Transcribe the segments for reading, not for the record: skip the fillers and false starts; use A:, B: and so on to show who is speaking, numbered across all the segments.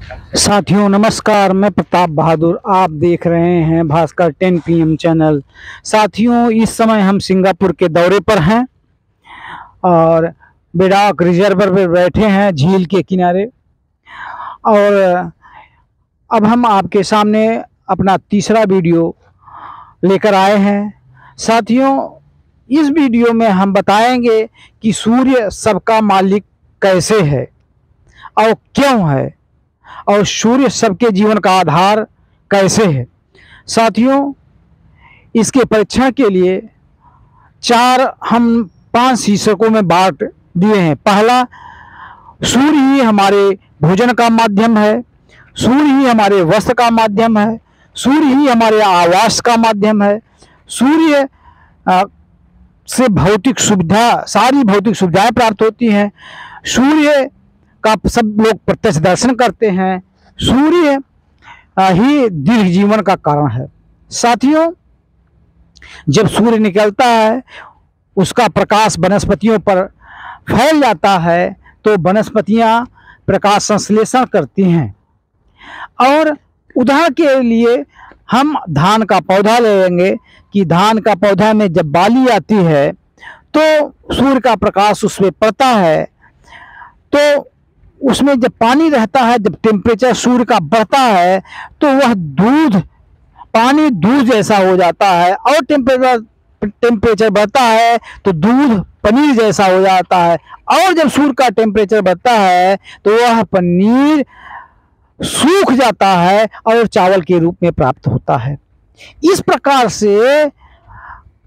A: साथियों नमस्कार, मैं प्रताप बहादुर। आप देख रहे हैं भास्कर 10 PM चैनल। साथियों, इस समय हम सिंगापुर के दौरे पर हैं और बेडाक रिजर्वर पर बैठे हैं झील के किनारे। और अब हम आपके सामने अपना तीसरा वीडियो लेकर आए हैं। साथियों, इस वीडियो में हम बताएंगे कि सूर्य सबका मालिक कैसे है और क्यों है, और सूर्य सबके जीवन का आधार कैसे है। साथियों, इसके परीक्षण के लिए हम 5 शीर्षकों में बांट दिए हैं। पहला, सूर्य ही हमारे भोजन का माध्यम है, सूर्य ही हमारे वस्त्र का माध्यम है, सूर्य ही हमारे आवास का माध्यम है, सूर्य से भौतिक सुविधा, सारी भौतिक सुविधाएं प्राप्त होती हैं, सूर्य का सब लोग प्रत्यक्ष दर्शन करते हैं, सूर्य ही दीर्घ जीवन का कारण है। साथियों, जब सूर्य निकलता है, उसका प्रकाश वनस्पतियों पर फैल जाता है, तो वनस्पतियां प्रकाश संश्लेषण करती हैं। और उदाहरण के लिए हम धान का पौधा ले लेंगे कि धान का पौधा में जब बाली आती है तो सूर्य का प्रकाश उसमें पड़ता है, तो उसमें जब पानी रहता है, जब टेम्परेचर सूर्य का बढ़ता है तो वह पानी दूध जैसा हो जाता है, और टेम्परेचर बढ़ता है तो दूध पनीर जैसा हो जाता है, और जब सूर्य का टेम्परेचर बढ़ता है तो वह पनीर सूख जाता है और चावल के रूप में प्राप्त होता है। इस प्रकार से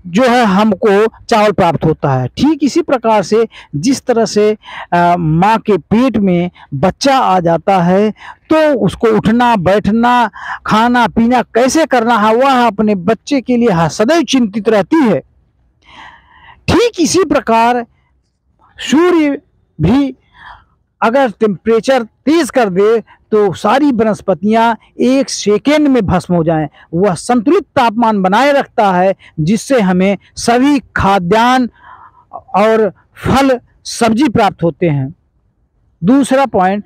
A: जो है हमको चावल प्राप्त होता है। ठीक इसी प्रकार से जिस तरह से माँ के पेट में बच्चा आ जाता है तो उसको उठना बैठना खाना पीना कैसे करना है, वह अपने बच्चे के लिए सदैव चिंतित रहती है। ठीक इसी प्रकार सूर्य भी अगर टेम्परेचर तेज कर दे तो सारी वनस्पतियां 1 सेकेंड में भस्म हो जाएं। वह संतुलित तापमान बनाए रखता है, जिससे हमें सभी खाद्यान्न और फल सब्जी प्राप्त होते हैं। दूसरा पॉइंट,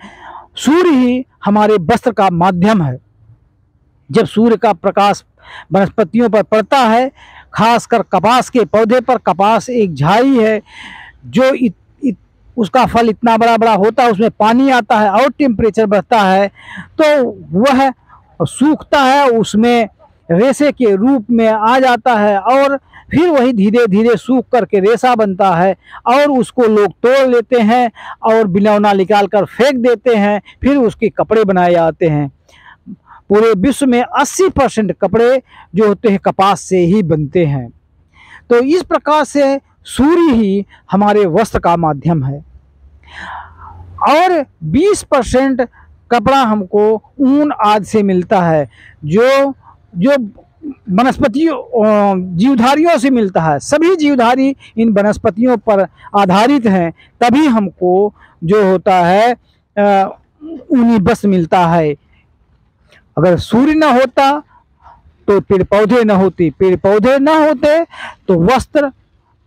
A: सूर्य ही हमारे वस्त्र का माध्यम है। जब सूर्य का प्रकाश वनस्पतियों पर पड़ता है, खासकर कपास के पौधे पर, कपास एक झाड़ी है जो उसका फल इतना बड़ा बड़ा होता है, उसमें पानी आता है और टेम्परेचर बढ़ता है तो वह सूखता है, उसमें रेशे के रूप में आ जाता है, और फिर वही धीरे धीरे सूख करके रेशा बनता है, और उसको लोग तोड़ लेते हैं और बिलौना निकाल कर फेंक देते हैं, फिर उसके कपड़े बनाए जाते हैं। पूरे विश्व में 80% कपड़े जो होते हैं कपास से ही बनते हैं। तो इस प्रकार से सूर्य ही हमारे वस्त्र का माध्यम है। और 20% कपड़ा हमको ऊन आदि से मिलता है, जो वनस्पतियों जीवधारियों से मिलता है। सभी जीवधारी इन वनस्पतियों पर आधारित हैं, तभी हमको जो होता है ऊनी वस्त्र मिलता है। अगर सूर्य न होता तो पेड़ पौधे न होते, पेड़ पौधे न होते तो वस्त्र,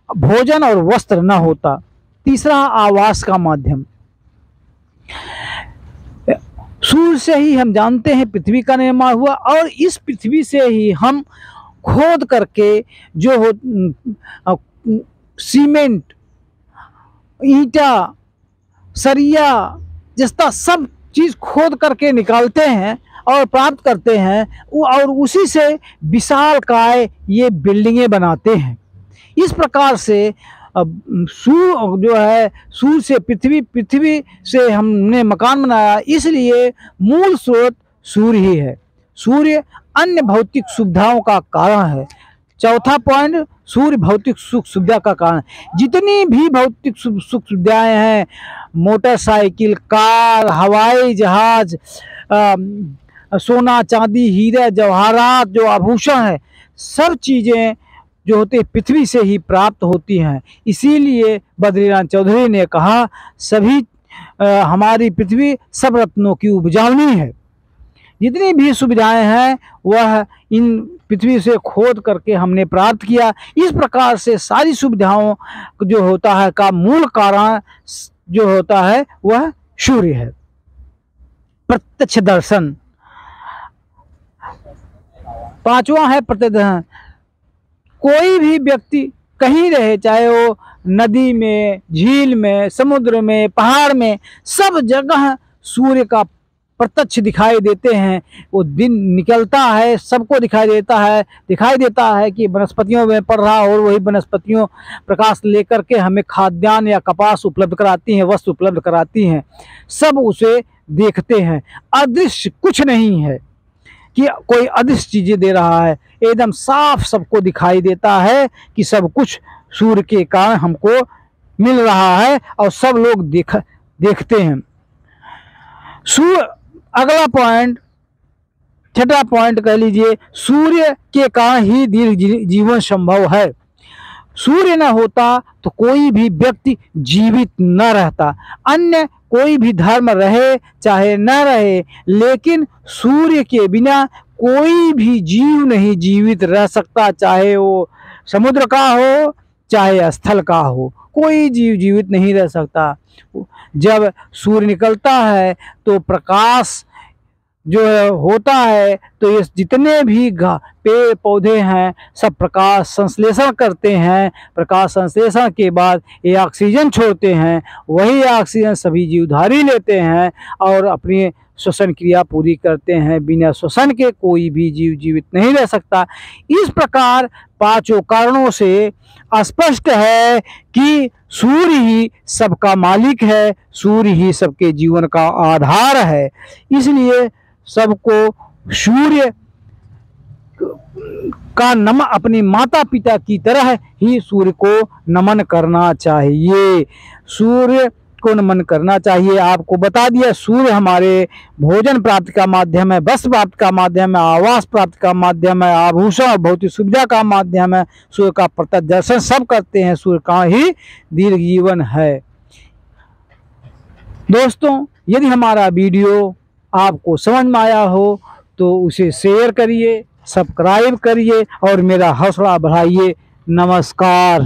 A: भोजन और वस्त्र न होता। तीसरा, आवास का माध्यम। सूर्य से ही हम जानते हैं पृथ्वी का निर्माण हुआ, और इस पृथ्वी से ही हम खोद करके जो हो सीमेंट, ईंटा, सरिया जैसा सब चीज खोद करके निकालते हैं और प्राप्त करते हैं, और उसी से विशालकाय ये बिल्डिंगें बनाते हैं। इस प्रकार से सूर्य जो है, सूर्य से पृथ्वी, पृथ्वी से हमने मकान बनाया, इसलिए मूल स्रोत सूर्य ही है। सूर्य अन्य भौतिक सुविधाओं का कारण है। चौथा पॉइंट, सूर्य भौतिक सुख सुविधा का कारण। जितनी भी भौतिक सुख सुविधाएं हैं, मोटरसाइकिल, कार, हवाई जहाज, सोना चांदी हीरे जवाहरात, जो आभूषण है, सब चीजें जो होते पृथ्वी से ही प्राप्त होती हैं। इसीलिए बद्रीनाथ चौधरी ने कहा, सभी हमारी पृथ्वी सब रत्नों की उपजावनी है। जितनी भी सुविधाएं हैं वह इन पृथ्वी से खोद करके हमने प्राप्त किया। इस प्रकार से सारी सुविधाओं जो होता है का मूल कारण जो होता है वह सूर्य है। प्रत्यक्ष दर्शन। पांचवा है प्रत्यक्ष दर्शन। कोई भी व्यक्ति कहीं रहे, चाहे वो नदी में, झील में, समुद्र में, पहाड़ में, सब जगह सूर्य का प्रत्यक्ष दिखाई देते हैं। वो दिन निकलता है, सबको दिखाई देता है कि वनस्पतियों में पड़ रहा, और वही वनस्पतियों प्रकाश लेकर के हमें खाद्यान्न या कपास उपलब्ध कराती हैं, वस्त्र उपलब्ध कराती हैं। सब उसे देखते हैं। अदृश्य कुछ नहीं है कि कोई अदृश्य चीजें दे रहा है, एकदम साफ सबको दिखाई देता है कि सब कुछ सूर्य के कारण हमको मिल रहा है और सब लोग देखते हैं। सूर्य, अगला पॉइंट, छठा पॉइंट कह लीजिए, सूर्य के कारण ही दीर्घ जीवन संभव है। सूर्य न होता तो कोई भी व्यक्ति जीवित न रहता। अन्य कोई भी धर्म रहे चाहे न रहे, लेकिन सूर्य के बिना कोई भी जीव नहीं जीवित रह सकता, चाहे वो समुद्र का हो चाहे स्थल का हो, कोई जीव जीवित नहीं रह सकता। जब सूर्य निकलता है तो प्रकाश जो होता है, तो ये जितने भी पेड़ पौधे हैं सब प्रकाश संश्लेषण करते हैं। प्रकाश संश्लेषण के बाद ये ऑक्सीजन छोड़ते हैं, वही ऑक्सीजन सभी जीवधारी लेते हैं और अपनी श्वसन क्रिया पूरी करते हैं। बिना श्वसन के कोई भी जीव जीवित नहीं रह सकता। इस प्रकार पांचों कारणों से स्पष्ट है कि सूर्य ही सबका मालिक है, सूर्य ही सबके जीवन का आधार है। इसलिए सबको सूर्य का नमन, अपनी माता पिता की तरह ही सूर्य को नमन करना चाहिए। सूर्य को नमन करना चाहिए। आपको बता दिया, सूर्य हमारे भोजन प्राप्ति का माध्यम है, वस्त्र प्राप्ति का माध्यम है, आवास प्राप्ति का माध्यम है, आभूषण और भौतिक सुविधा का माध्यम है। सूर्य का प्रत्यक्ष दर्शन सब करते हैं। सूर्य का ही दीर्घ जीवन है। दोस्तों, यदि हमारा वीडियो आपको समझ में आया हो तो उसे शेयर करिए, सब्सक्राइब करिए और मेरा हौसला बढ़ाइए। नमस्कार।